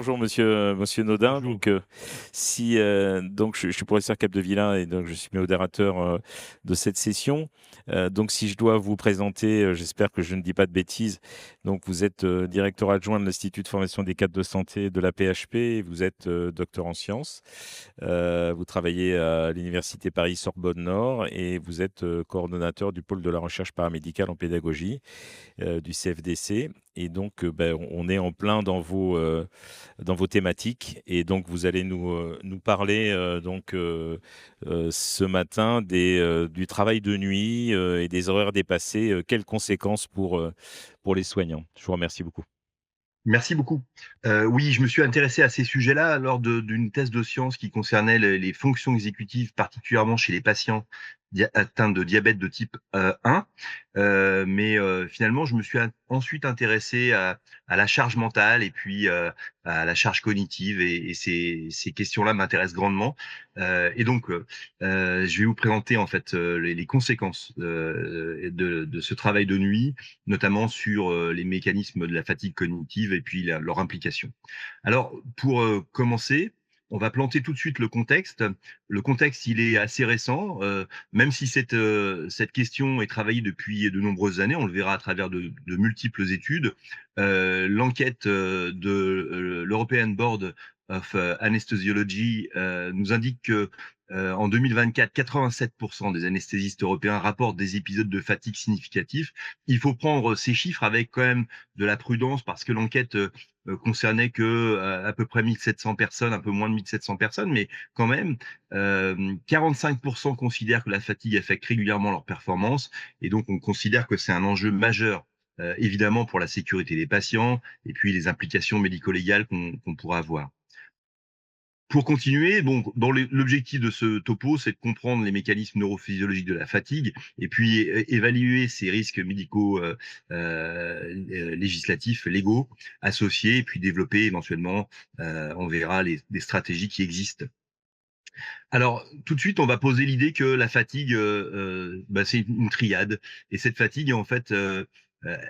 bonjour monsieur Naudin. Bonjour. Donc, donc je suis professeur Capdevila et donc je suis modérateur, de cette session. Donc si je dois vous présenter, j'espère que je ne dis pas de bêtises. Donc vous êtes, directeur adjoint de l'Institut de formation des cadres de santé de la PHP et vous êtes, docteur en sciences. Vous travaillez à l'université Paris-Sorbonne Nord et vous êtes, coordonnateur du pôle de la recherche paramédicale en pédagogie, du CFDC. Et donc, on est en plein dans vos thématiques. Et donc, vous allez nous parler ce matin du travail de nuit et des horaires dépassés. Quelles conséquences pour les soignants? Je vous remercie beaucoup. Merci beaucoup. Oui, je me suis intéressé à ces sujets-là lors d'une thèse de science qui concernait les fonctions exécutives, particulièrement chez les patients atteints de diabète de type 1. Finalement, je me suis ensuite intéressé à la charge mentale et puis à la charge cognitive et ces questions-là m'intéressent grandement. Je vais vous présenter en fait les conséquences de ce travail de nuit, notamment sur les mécanismes de la fatigue cognitive et puis leur implication. Alors, pour commencer, on va planter tout de suite le contexte. Le contexte, il est assez récent, même si cette question est travaillée depuis de nombreuses années, on le verra à travers de multiples études. L'enquête de l'European Board of Anesthesiology nous indique que en 2024, 87% des anesthésistes européens rapportent des épisodes de fatigue significatifs. Il faut prendre ces chiffres avec quand même de la prudence parce que l'enquête concernait que à peu près 1700 personnes, un peu moins de 1700 personnes, mais quand même, 45% considèrent que la fatigue affecte régulièrement leur performance et donc on considère que c'est un enjeu majeur, évidemment pour la sécurité des patients et puis les implications médico-légales qu'on pourra avoir. Pour continuer, donc dans l'objectif de ce topo, c'est de comprendre les mécanismes neurophysiologiques de la fatigue et puis évaluer ces risques médicaux législatifs, légaux associés, et puis développer éventuellement, on verra des stratégies qui existent. Alors, tout de suite, on va poser l'idée que la fatigue, c'est une triade. Et cette fatigue, en fait,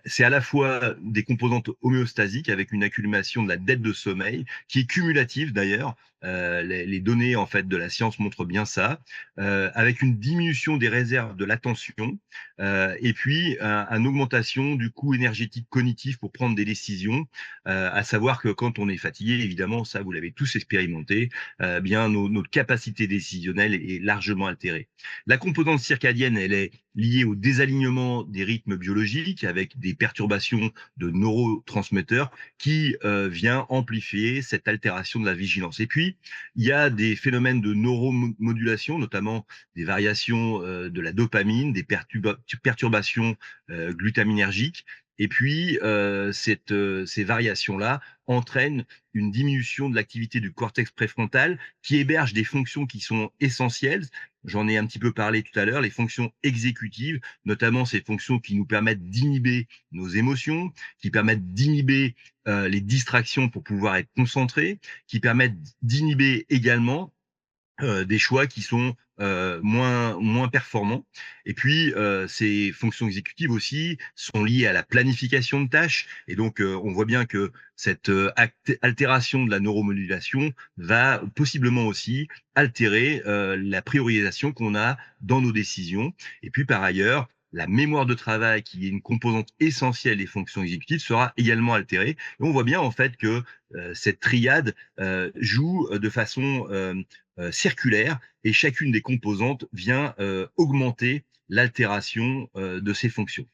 c'est à la fois des composantes homéostasiques avec une accumulation de la dette de sommeil, qui est cumulative d'ailleurs. Les données en fait de la science montrent bien ça, avec une diminution des réserves de l'attention, et puis une augmentation du coût énergétique cognitif pour prendre des décisions. À savoir que quand on est fatigué, évidemment, ça vous l'avez tous expérimenté, bien notre capacité décisionnelle est largement altérée. La composante circadienne, elle est liée au désalignement des rythmes biologiques avec des perturbations de neurotransmetteurs qui vient amplifier cette altération de la vigilance. Et puis, il y a des phénomènes de neuromodulation, notamment des variations de la dopamine, des perturbations glutaminergiques. Et puis, ces variations-là entraînent une diminution de l'activité du cortex préfrontal qui héberge des fonctions qui sont essentielles. J'en ai un petit peu parlé tout à l'heure, les fonctions exécutives, notamment ces fonctions qui nous permettent d'inhiber nos émotions, qui permettent d'inhiber les distractions pour pouvoir être concentrés, qui permettent d'inhiber également des choix qui sont moins performants. Et puis, ces fonctions exécutives aussi sont liées à la planification de tâches. Et donc, on voit bien que cette altération de la neuromodulation va possiblement aussi altérer la priorisation qu'on a dans nos décisions. Et puis, par ailleurs, la mémoire de travail, qui est une composante essentielle des fonctions exécutives, sera également altérée. Et on voit bien en fait que cette triade joue de façon circulaire et chacune des composantes vient augmenter l'altération de ces fonctions.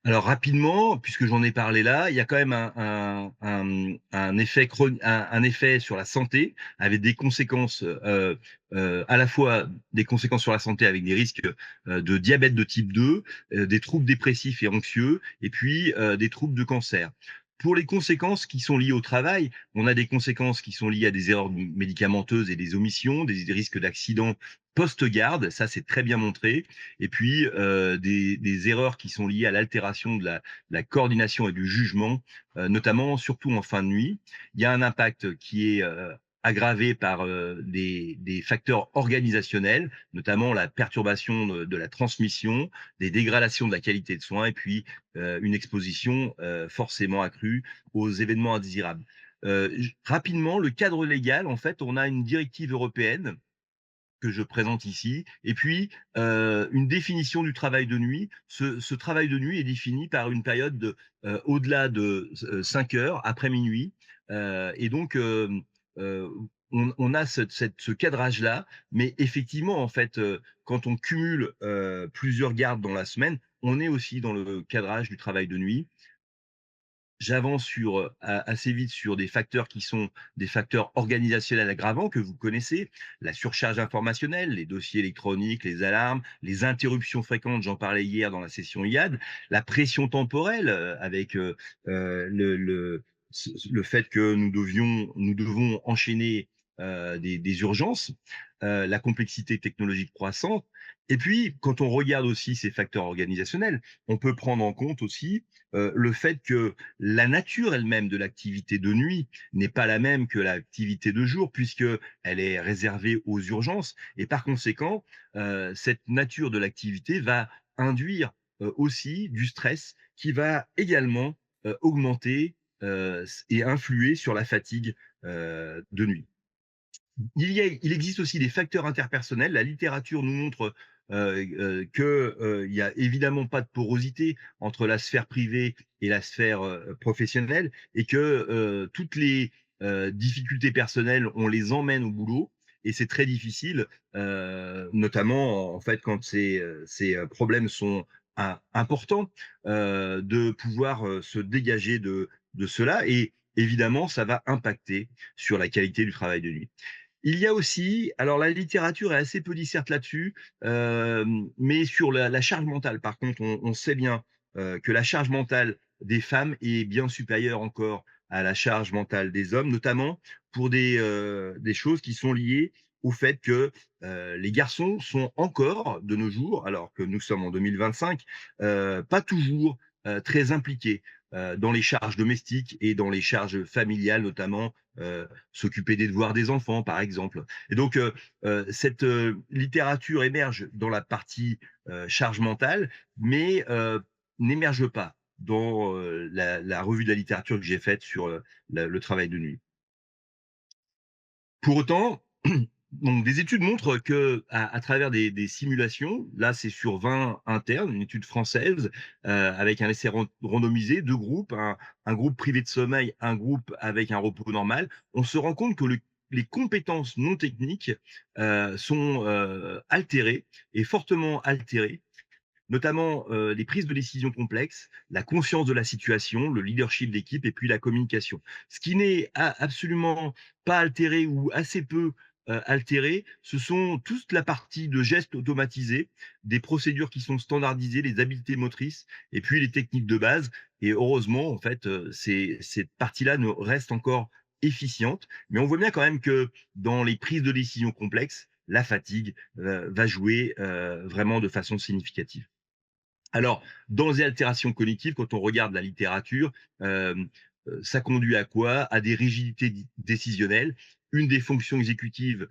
Alors rapidement, puisque j'en ai parlé là, il y a quand même un effet, un effet sur la santé avec des conséquences, à la fois des conséquences sur la santé avec des risques de diabète de type 2, des troubles dépressifs et anxieux, et puis des troubles de cancer. Pour les conséquences qui sont liées au travail, on a des conséquences qui sont liées à des erreurs médicamenteuses et des omissions, des risques d'accidents post-garde, ça c'est très bien montré, et puis des erreurs qui sont liées à l'altération de la coordination et du jugement, notamment surtout en fin de nuit. Il y a un impact qui est aggravé par des facteurs organisationnels, notamment la perturbation de la transmission, des dégradations de la qualité de soins et puis une exposition forcément accrue aux événements indésirables. Rapidement, le cadre légal, en fait, on a une directive européenne que je présente ici et puis, une définition du travail de nuit. Ce travail de nuit est défini par une période de, au-delà de 5 heures, après minuit, et donc, on a ce cadrage-là, mais effectivement, en fait, quand on cumule, plusieurs gardes dans la semaine, on est aussi dans le cadrage du travail de nuit. J'avance sur, assez vite sur des facteurs qui sont des facteurs organisationnels aggravants que vous connaissez, la surcharge informationnelle, les dossiers électroniques, les alarmes, les interruptions fréquentes, j'en parlais hier dans la session IAD, la pression temporelle, avec, le fait que nous devons enchaîner, des urgences, la complexité technologique croissante et puis quand on regarde aussi ces facteurs organisationnels, on peut prendre en compte aussi, le fait que la nature elle-même de l'activité de nuit n'est pas la même que l'activité de jour, puisque elle est réservée aux urgences et par conséquent, cette nature de l'activité va induire, aussi du stress qui va également, augmenter, et influer sur la fatigue, de nuit. Il existe aussi des facteurs interpersonnels. La littérature nous montre, que, il y a évidemment pas de porosité entre la sphère privée et la sphère, professionnelle et que, toutes les, difficultés personnelles, on les emmène au boulot et c'est très difficile, notamment en fait quand ces problèmes sont importants, de pouvoir, se dégager de cela et évidemment ça va impacter sur la qualité du travail de nuit. Il y a aussi alors la littérature est assez peu disserte là-dessus, mais sur la charge mentale, par contre, on sait bien, que la charge mentale des femmes est bien supérieure encore à la charge mentale des hommes, notamment pour des choses qui sont liées au fait que, les garçons sont encore, de nos jours, alors que nous sommes en 2025, pas toujours, très impliqués, dans les charges domestiques et dans les charges familiales notamment, s'occuper des devoirs des enfants, par exemple. Et donc, cette littérature émerge dans la partie charge mentale, mais n'émerge pas dans la revue de la littérature que j'ai faite sur le travail de nuit. Pour autant, donc des études montrent que à travers des simulations, là c'est sur 20 internes, une étude française, avec un essai randomisé, 2 groupes, un groupe privé de sommeil, un groupe avec un repos normal. On se rend compte que les compétences non techniques, sont, altérées et fortement altérées, notamment, les prises de décision complexes, la conscience de la situation, le leadership d'équipe et puis la communication. Ce qui n'est absolument pas altéré ou assez peu, altéré, ce sont toute la partie de gestes automatisés, des procédures qui sont standardisées, les habiletés motrices et puis les techniques de base et heureusement, en fait, cette partie-là ne reste encore efficiente. Mais on voit bien quand même que dans les prises de décision complexes, la fatigue, va jouer, vraiment de façon significative. Alors, dans les altérations cognitives, quand on regarde la littérature, ça conduit à quoi? À des rigidités décisionnelles. Une des fonctions exécutives,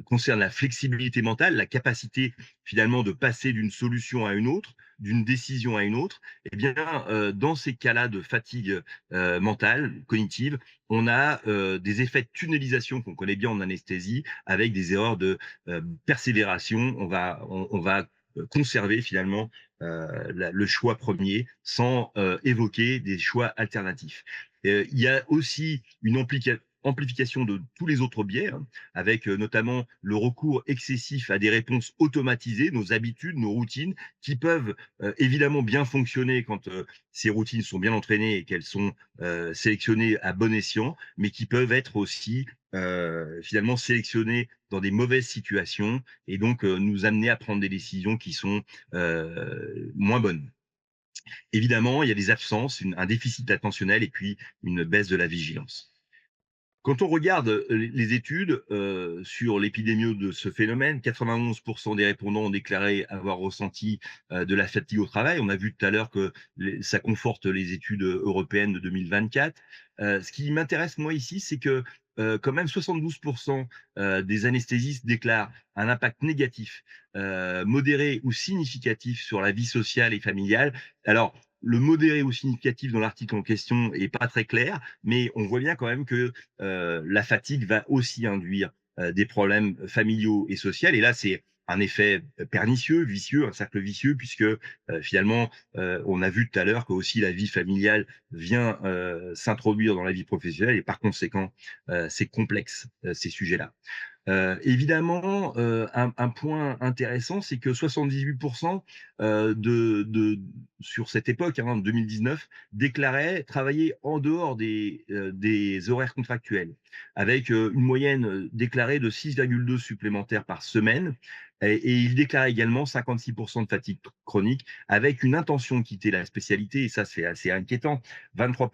concerne la flexibilité mentale, la capacité finalement de passer d'une solution à une autre, d'une décision à une autre. Eh bien, dans ces cas-là de fatigue, mentale, cognitive, on a, des effets de tunnelisation qu'on connaît bien en anesthésie avec des erreurs de, persévération. On va conserver finalement le choix premier sans évoquer des choix alternatifs. Il y a aussi une amplification de tous les autres biais, hein, avec notamment le recours excessif à des réponses automatisées, nos habitudes, nos routines, qui peuvent évidemment bien fonctionner quand ces routines sont bien entraînées et qu'elles sont sélectionnées à bon escient, mais qui peuvent être aussi finalement sélectionnées dans des mauvaises situations et donc nous amener à prendre des décisions qui sont moins bonnes. Évidemment, il y a des absences, un déficit attentionnel et puis une baisse de la vigilance. Quand on regarde les études sur l'épidémie de ce phénomène, 91 des répondants ont déclaré avoir ressenti de la fatigue au travail. On a vu tout à l'heure que ça conforte les études européennes de 2024. Ce qui m'intéresse, moi, ici, c'est que quand même 72 des anesthésistes déclarent un impact négatif, modéré ou significatif sur la vie sociale et familiale. Alors, le modéré ou significatif dans l'article en question est pas très clair, mais on voit bien quand même que, la fatigue va aussi induire, des problèmes familiaux et sociaux et là, c'est un effet, pernicieux, vicieux, un cercle vicieux puisque, finalement, on a vu tout à l'heure que aussi la vie familiale vient, s'introduire dans la vie professionnelle et par conséquent, c'est complexe, ces sujets-là. Évidemment, un point intéressant, c'est que 78 de sur cette époque, hein, en 2019, déclaraient travailler en dehors des horaires contractuels, avec, une moyenne, déclarée de 6,2 supplémentaires par semaine et ils déclaraient également 56 de fatigue chronique avec une intention de quitter la spécialité et ça, c'est assez inquiétant. 23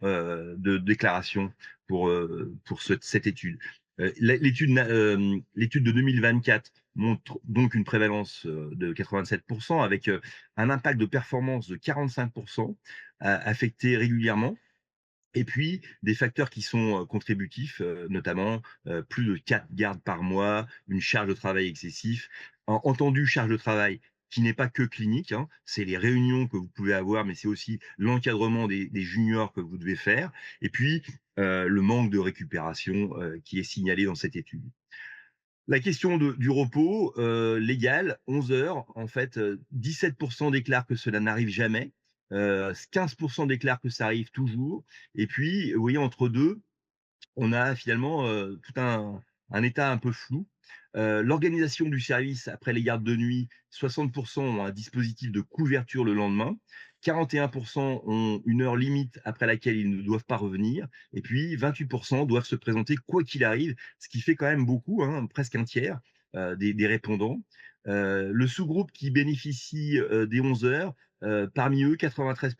de déclarations pour cette étude. L'étude de 2024 montre donc une prévalence, de 87 avec, un impact de performance de 45 affecté régulièrement et puis des facteurs qui sont, contributifs, notamment, plus de 4 gardes par mois, une charge de travail excessif. Entendu charge de travail qui n'est pas que clinique, hein, c'est les réunions que vous pouvez avoir, mais c'est aussi l'encadrement des juniors que vous devez faire et puis, le manque de récupération, qui est signalé dans cette étude. La question du repos, légal, 11 heures, en fait, 17 déclarent que cela n'arrive jamais, 15 déclarent que ça arrive toujours et puis, vous voyez, entre 2 on a finalement, tout un état un peu flou. L'organisation du service après les gardes de nuit, 60 ont un dispositif de couverture le lendemain, 41 ont une heure limite après laquelle ils ne doivent pas revenir et puis 28 doivent se présenter quoi qu'il arrive, ce qui fait quand même beaucoup, hein, presque un tiers, des répondants. Le sous-groupe qui bénéficie, des 11 heures, parmi eux, 93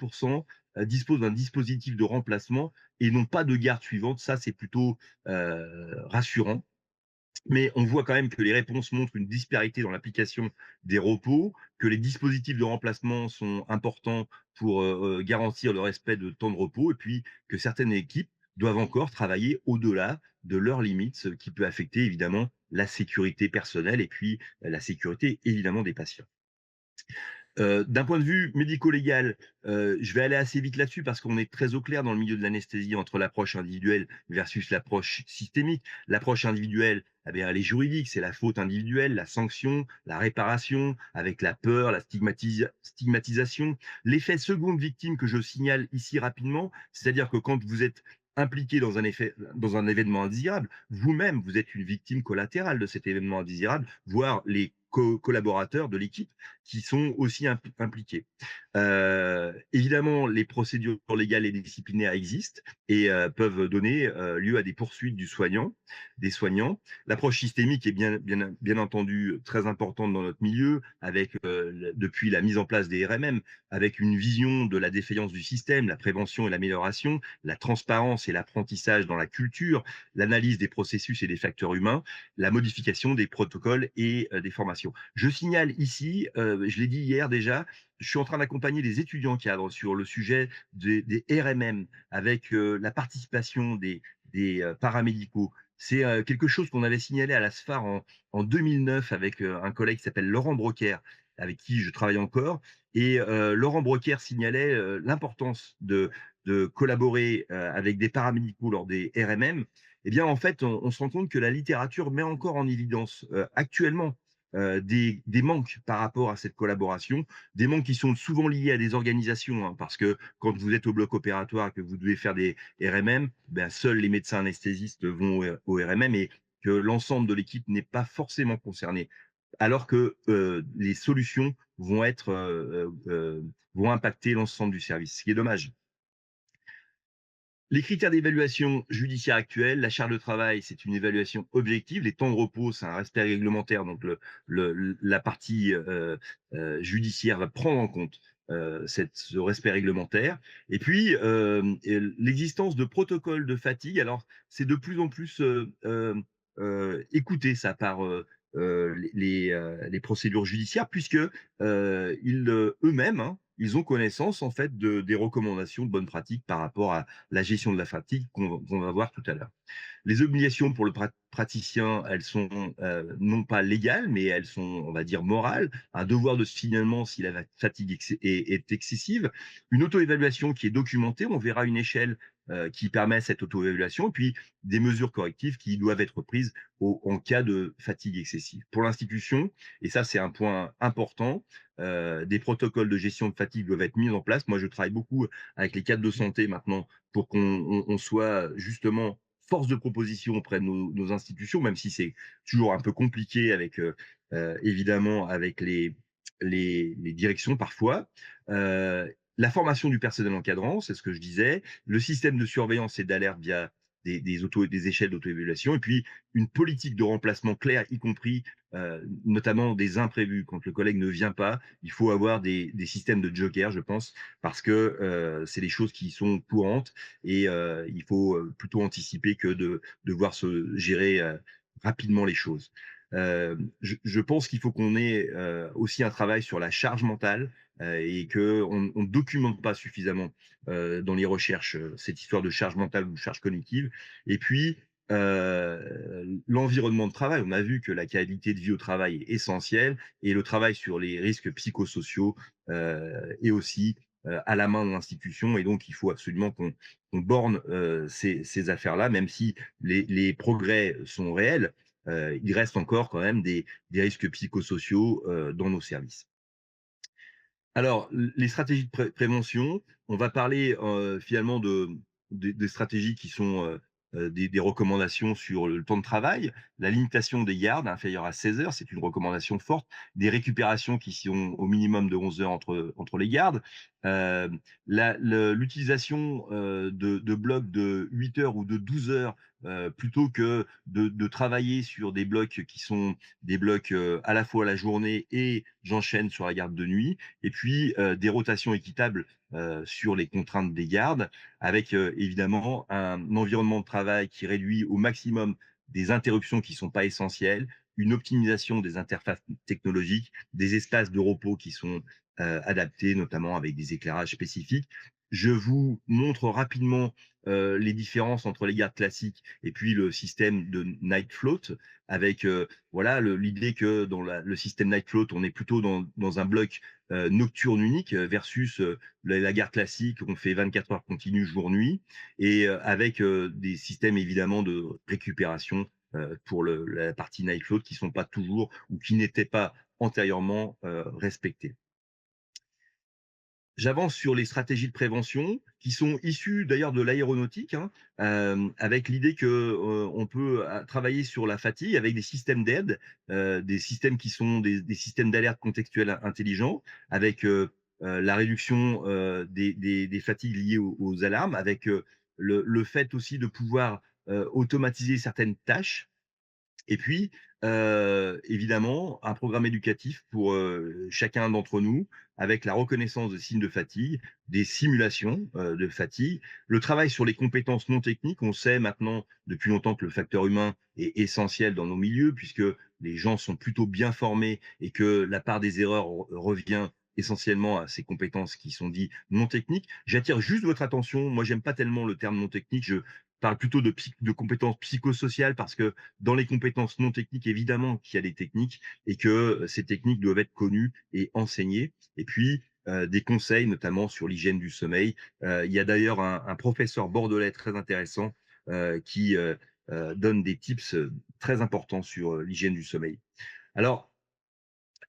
disposent d'un dispositif de remplacement et n'ont pas de garde suivante. Ça, c'est plutôt rassurant. Mais on voit quand même que les réponses montrent une disparité dans l'application des repos, que les dispositifs de remplacement sont importants pour garantir le respect de temps de repos, et puis que certaines équipes doivent encore travailler au-delà de leurs limites, ce qui peut affecter évidemment la sécurité personnelle et puis la sécurité évidemment des patients. D'un point de vue médico-légal, je vais aller assez vite là-dessus parce qu'on est très au clair dans le milieu de l'anesthésie entre l'approche individuelle versus l'approche systémique. L'approche individuelle, eh bien, elle est juridique, c'est la faute individuelle, la sanction, la réparation, avec la peur, la stigmatisation. L'effet seconde victime que je signale ici rapidement, c'est-à-dire que quand vous êtes impliqué dans un événement indésirable, vous-même, vous êtes une victime collatérale de cet événement indésirable, voire les collaborateurs de l'équipe qui sont aussi impliqués. Évidemment, les procédures légales et disciplinaires existent et peuvent donner lieu à des poursuites des soignants. L'approche systémique est bien entendu très importante dans notre milieu, avec depuis la mise en place des RMM, avec une vision de la défaillance du système, la prévention et l'amélioration, la transparence et l'apprentissage dans la culture, l'analyse des processus et des facteurs humains, la modification des protocoles et des formations. Je signale ici, je l'ai dit hier déjà, je suis en train d'accompagner des étudiants cadres sur le sujet des RMM avec la participation des paramédicaux. C'est quelque chose qu'on avait signalé à la SFAR en 2009 avec un collègue qui s'appelle Laurent Brocaire, avec qui je travaille encore. Et Laurent Brocaire signalait l'importance de collaborer avec des paramédicaux lors des RMM. Eh bien, en fait, on se rend compte que la littérature met encore en évidence actuellement des manques par rapport à cette collaboration, des manques qui sont souvent liés à des organisations, hein, parce que quand vous êtes au bloc opératoire et que vous devez faire des RMM, ben, seuls les médecins anesthésistes vont au RMM et que l'ensemble de l'équipe n'est pas forcément concerné. Alors que les solutions vont impacter l'ensemble du service, ce qui est dommage. Les critères d'évaluation judiciaire actuels, la charge de travail, c'est une évaluation objective. Les temps de repos, c'est un respect réglementaire. Donc, la partie judiciaire va prendre en compte ce respect réglementaire. Et puis, l'existence de protocoles de fatigue. Alors, c'est de plus en plus écouté ça par les procédures judiciaires, puisque eux-mêmes, hein, ils ont connaissance en fait des recommandations de bonnes pratiques par rapport à la gestion de la fatigue qu'on va voir tout à l'heure. Les obligations pour le praticien, elles sont non pas légales, mais elles sont, on va dire, morales. Un devoir de signalement si la fatigue est excessive. Une auto-évaluation qui est documentée. On verra une échelle qui permet cette auto-évaluation. Et puis, des mesures correctives qui doivent être prises en cas de fatigue excessive. Pour l'institution, et ça, c'est un point important, des protocoles de gestion de fatigue doivent être mis en place. Moi, je travaille beaucoup avec les cadres de santé maintenant pour qu'on soit justement force de proposition auprès de nos institutions, même si c'est toujours un peu compliqué avec, évidemment, avec les directions parfois. La formation du personnel encadrant, c'est ce que je disais, le système de surveillance et d'alerte via des échelles d'auto-évaluation, et puis une politique de remplacement claire, y compris notamment des imprévus. Quand le collègue ne vient pas, il faut avoir des systèmes de joker, je pense, parce que c'est des choses qui sont courantes et il faut plutôt anticiper que de devoir se gérer rapidement les choses. Je pense qu'il faut qu'on ait aussi un travail sur la charge mentale et qu'on ne documente pas suffisamment dans les recherches cette histoire de charge mentale ou de charge cognitive. Et puis, l'environnement de travail, on a vu que la qualité de vie au travail est essentielle et le travail sur les risques psychosociaux est aussi à la main de l'institution. Et donc, il faut absolument qu'on borne ces affaires-là, même si les progrès sont réels. Il reste encore quand même des risques psychosociaux dans nos services. Alors, les stratégies de prévention, on va parler finalement des stratégies qui sont des recommandations sur le temps de travail, la limitation des gardes inférieures à 16 heures, c'est une recommandation forte, des récupérations qui sont au minimum de 11 heures entre les gardes, euh, l'utilisation de blocs de 8 heures ou de 12 heures plutôt que de travailler sur des blocs qui sont des blocs à la fois la journée et j'enchaîne sur la garde de nuit et puis des rotations équitables sur les contraintes des gardes, avec évidemment un environnement de travail qui réduit au maximum des interruptions qui ne sont pas essentielles, une optimisation des interfaces technologiques, des espaces de repos qui sont adaptés, notamment avec des éclairages spécifiques. Je vous montre rapidement les différences entre les gardes classiques et puis le système de night float, avec voilà l'idée que dans le système night float, on est plutôt dans un bloc nocturne unique versus la garde classique, on fait 24 heures continues jour-nuit, et avec des systèmes évidemment de récupération pour la partie night float qui sont pas toujours ou qui n'étaient pas antérieurement respectés. J'avance sur les stratégies de prévention qui sont issues d'ailleurs de l'aéronautique, hein, avec l'idée que on peut travailler sur la fatigue avec des systèmes d'aide, des systèmes qui sont des systèmes d'alerte contextuelle intelligents, avec la réduction des fatigues liées aux alarmes, avec le fait aussi de pouvoir automatiser certaines tâches et puis, évidemment, un programme éducatif pour, chacun d'entre nous, avec la reconnaissance des signes de fatigue, des simulations, de fatigue, le travail sur les compétences non techniques. On sait maintenant depuis longtemps que le facteur humain est essentiel dans nos milieux, puisque les gens sont plutôt bien formés et que la part des erreurs revient essentiellement à ces compétences qui sont dites non techniques. J'attire juste votre attention, moi j'aime pas tellement le terme non technique, je parle plutôt de compétences psychosociales parce que dans les compétences non techniques, évidemment qu'il y a des techniques et que ces techniques doivent être connues et enseignées. Et puis, des conseils, notamment sur l'hygiène du sommeil. Il y a d'ailleurs un professeur bordelais très intéressant qui donne des tips très importants sur l'hygiène du sommeil. Alors,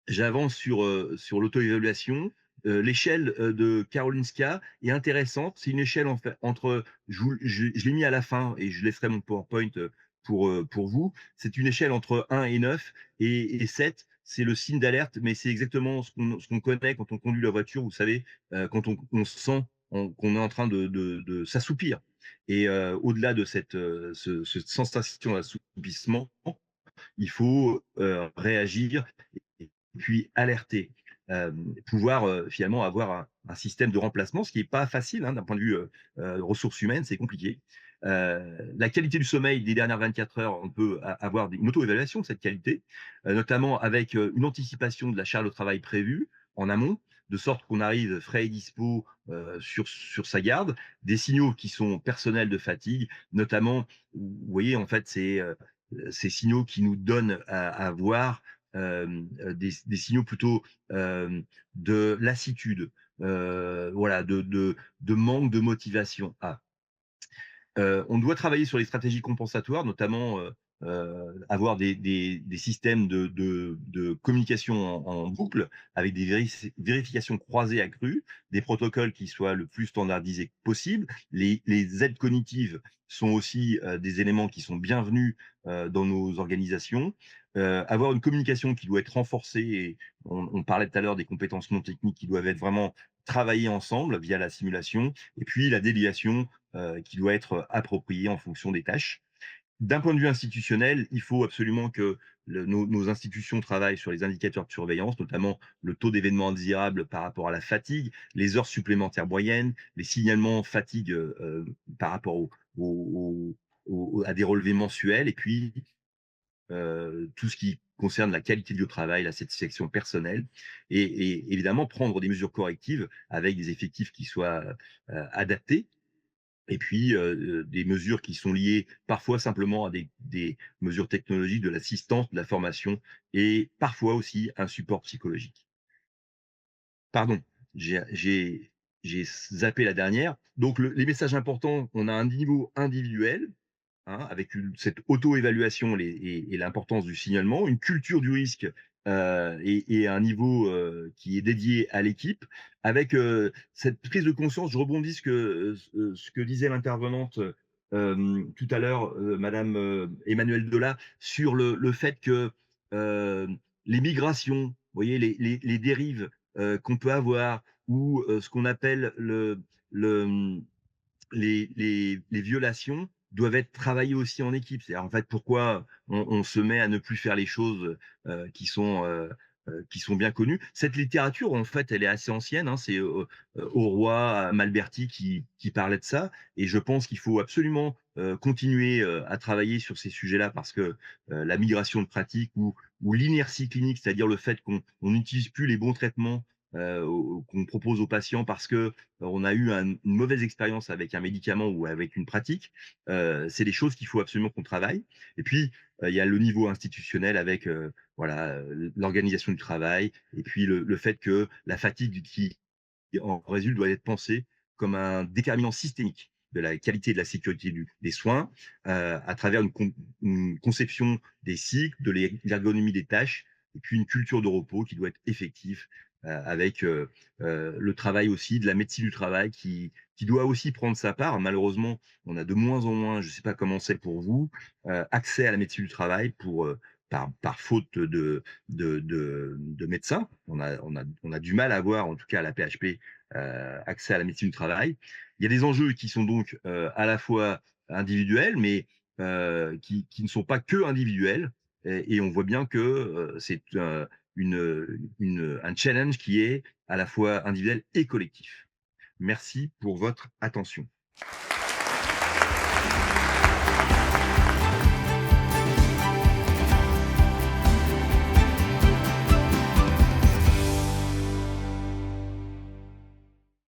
j'avance sur l'auto-évaluation. L'échelle de Karolinska est intéressante. C'est une échelle en fait, entre, je l'ai mis à la fin et je laisserai mon PowerPoint pour vous. C'est une échelle entre 1 et 9 et 7. C'est le signe d'alerte, mais c'est exactement ce qu'on connaît quand on conduit la voiture. Vous savez, quand on sent qu'on est en train de s'assoupir. Et au-delà de cette sensation d'assoupissement, il faut réagir et puis alerter, pouvoir finalement avoir un système de remplacement, ce qui n'est pas facile hein, d'un point de vue ressources humaines, c'est compliqué. La qualité du sommeil des dernières 24 heures, on peut avoir une auto-évaluation de cette qualité, notamment avec une anticipation de la charge de travail prévue en amont. de sorte qu'on arrive frais et dispo sur sa garde. Des signaux qui sont personnels de fatigue, notamment, vous voyez, en fait, c'est ces signaux qui nous donnent à voir des signaux plutôt de lassitude, voilà, de manque de motivation. Ah, on doit travailler sur les stratégies compensatoires, notamment, avoir des systèmes de communication en boucle avec des vérifications croisées accrues, des protocoles qui soient le plus standardisés que possible. Les aides cognitives sont aussi, des éléments qui sont bienvenus, dans nos organisations. Avoir une communication qui doit être renforcée et on parlait tout à l'heure des compétences non techniques qui doivent être vraiment travaillées ensemble via la simulation et puis la déviation qui doit être approprié en fonction des tâches. D'un point de vue institutionnel, il faut absolument que nos institutions travaillent sur les indicateurs de surveillance, notamment le taux d'événements indésirables par rapport à la fatigue, les heures supplémentaires moyennes, les signalements fatigue par rapport à des relevés mensuels, et puis tout ce qui concerne la qualité de vie au travail, la satisfaction personnelle, et évidemment prendre des mesures correctives avec des effectifs qui soient adaptés et puis, des mesures qui sont liées parfois simplement à des mesures technologiques, de l'assistance, de la formation et parfois aussi un support psychologique. Pardon, j'ai zappé la dernière. Donc les messages importants, on a un niveau individuel, hein, avec cette auto-évaluation et l'importance du signalement, une culture du risque et un niveau qui est dédié à l'équipe, avec cette prise de conscience. Je rebondis ce que disait l'intervenante tout à l'heure, Madame Emmanuelle Delat, sur le fait que euh, les migrations, vous voyez, les dérives qu'on peut avoir, ou ce qu'on appelle le, les violations doivent être travaillées aussi en équipe. C'est-à-dire, en fait, pourquoi on se met à ne plus faire les choses qui sont bien connues. Cette littérature, en fait, elle est assez ancienne, hein. C'est Auroi, Malberti qui parlait de ça. Et je pense qu'il faut absolument continuer à travailler sur ces sujets-là parce que la migration de pratique ou l'inertie clinique, c'est-à-dire le fait qu'on n'utilise plus les bons traitements qu'on propose aux patients parce que on a eu une mauvaise expérience avec un médicament ou avec une pratique, c'est des choses qu'il faut absolument qu'on travaille. Et puis, il y a le niveau institutionnel avec voilà, l'organisation du travail et puis le fait que la fatigue qui en résulte doit être pensée comme un déterminant systémique de la qualité et de la sécurité des soins à travers une conception des cycles, de l'ergonomie des tâches et puis une culture de repos qui doit être effective avec le travail aussi, de la médecine du travail qui doit aussi prendre sa part. Malheureusement, on a de moins en moins, je ne sais pas comment c'est pour vous, accès à la médecine du travail par faute de médecins. On a du mal à avoir, en tout cas à la PHP, accès à la médecine du travail. Il y a des enjeux qui sont donc à la fois individuels, mais qui ne sont pas que individuels. Et on voit bien que c'est un challenge qui est à la fois individuel et collectif. Merci pour votre attention.